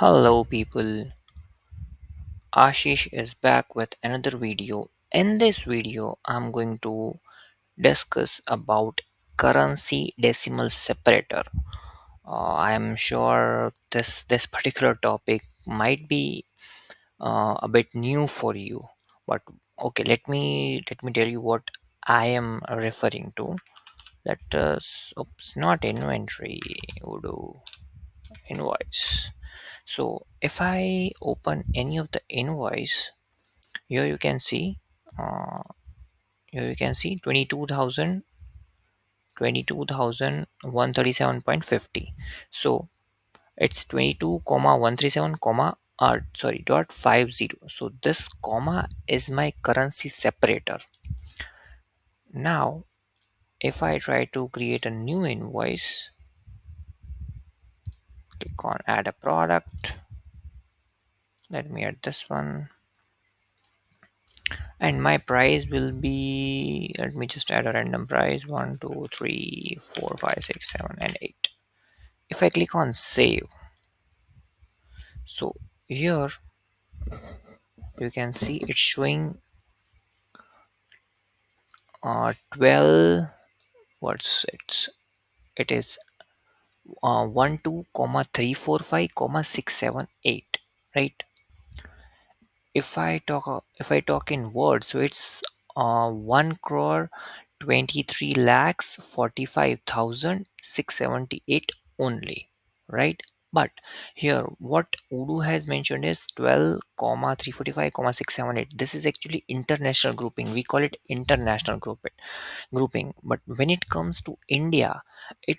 Hello people, Ashish is back with another video. In this video, I'm going to discuss about currency decimal separator. I am sure this particular topic might be a bit new for you, but okay, let me tell you what I am referring to. That is, oops, not inventory, Odoo invoice. So if I open any of the invoice, here you can see uh, here you can see 22,137.50. So it's 22 comma 137 comma sorry dot 50. So this comma is my currency separator. Now if I try to create a new invoice, click on add a product. Let me add this one, and my price will be, let me just add a random price, 1 2 3 4 5 6 7 and 8. If I click on save, so here you can see it's showing 12, what's it is 12 comma 345 comma 678, right? If I talk in words, so it's 1 crore 23 lakhs 45,678 only, right? But here what Odoo has mentioned is 12 comma 345 comma 678. This is actually international grouping, we call it international grouping. But when it comes to India, it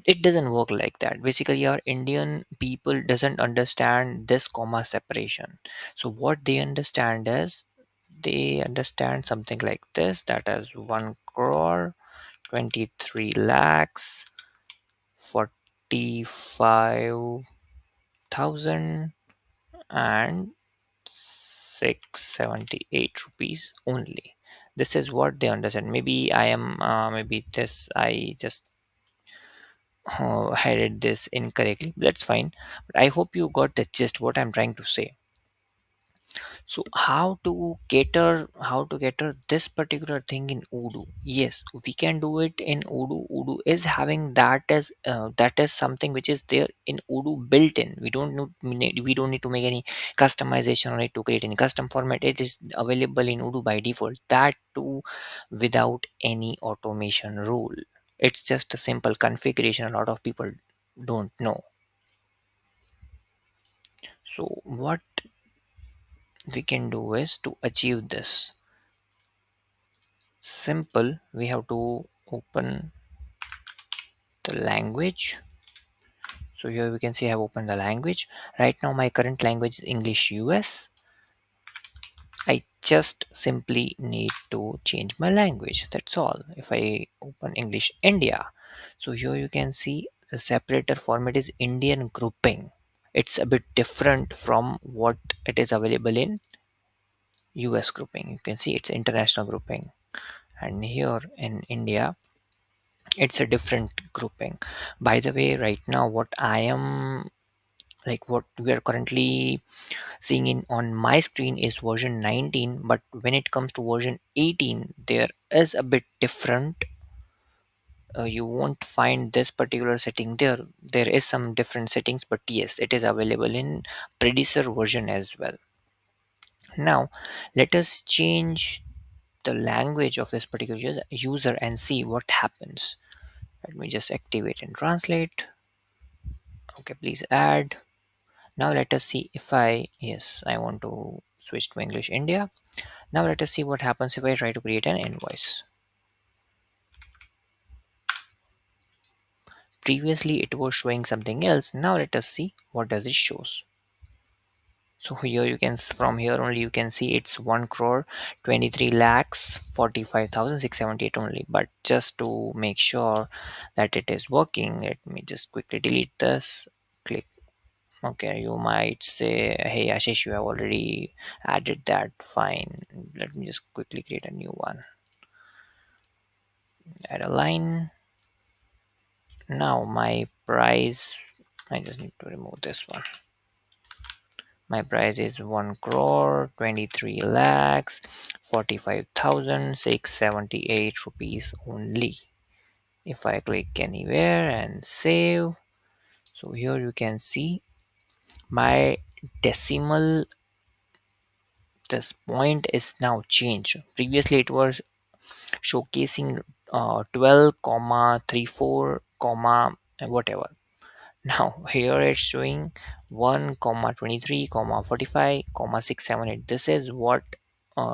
it doesn't work like that. Basically our Indian people doesn't understand this comma separation. So what they understand is, they understand something like this, that is 1 crore 23 lakhs 45,000 and 678 rupees only. This is what they understand. Maybe I am maybe this I just I did this incorrectly. That's fine, but I hope you got the gist what I'm trying to say. So how to cater this particular thing in Odoo? Yes, we can do it in Odoo. Odoo is having that is something which is there in Odoo built in. We don't need to make any customization on it to create any custom format. It is available in Odoo by default. That too without any automation rule. It's just a simple configuration. A lot of people don't know. So what we can do is to achieve this simple, we have to open the language. So here we can see I have opened the language. Right now my current language is English US. I just simply need to change my language, that's all. If I open English India, so here you can see the separator format is Indian grouping. It's a bit different from what it is available in US grouping. You can see it's international grouping, and here in India it's a different grouping. By the way, right now what I am, like what we are currently seeing in on my screen is version 19, but when it comes to version 18 there is a bit different. You won't find this particular setting there is some different settings, but yes, it is available in predecessor version as well. Now let us change the language of this particular user and see what happens. Let me just activate and translate. Okay, please add. Now let us see if yes, I want to switch to English India. Now let us see what happens if I try to create an invoice. Previously it was showing something else. Now let us see what does it shows. So here you can, from here only you can see it's 1 crore 23 lakhs 45,678 only. But just to make sure that it is working, let me just quickly delete this. Click. Okay, you might say, hey Ashish, you have already added that. Fine. Let me just quickly create a new one. Add a line. Now my price, I just need to remove this one. My price is 1 crore 23 lakhs 45,678 rupees only. If I click anywhere and save, so here you can see my decimal, this point is now changed. Previously it was showcasing 12 comma 34 comma whatever. Now here it's showing 1 comma 23 comma 45 comma 678. This is what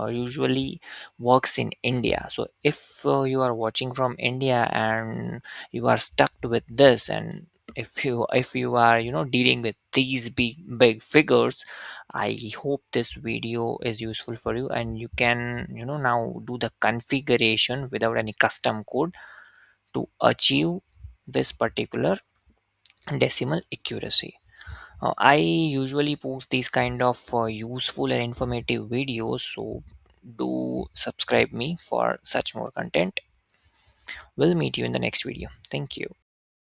usually works in India. So if you are watching from India and you are stuck with this, and if you are dealing with these big figures, I hope this video is useful for you, and you can now do the configuration without any custom code to achieve this particular decimal accuracy. I usually post these kind of useful and informative videos, so do subscribe me for such more content. We'll meet you in the next video. Thank you.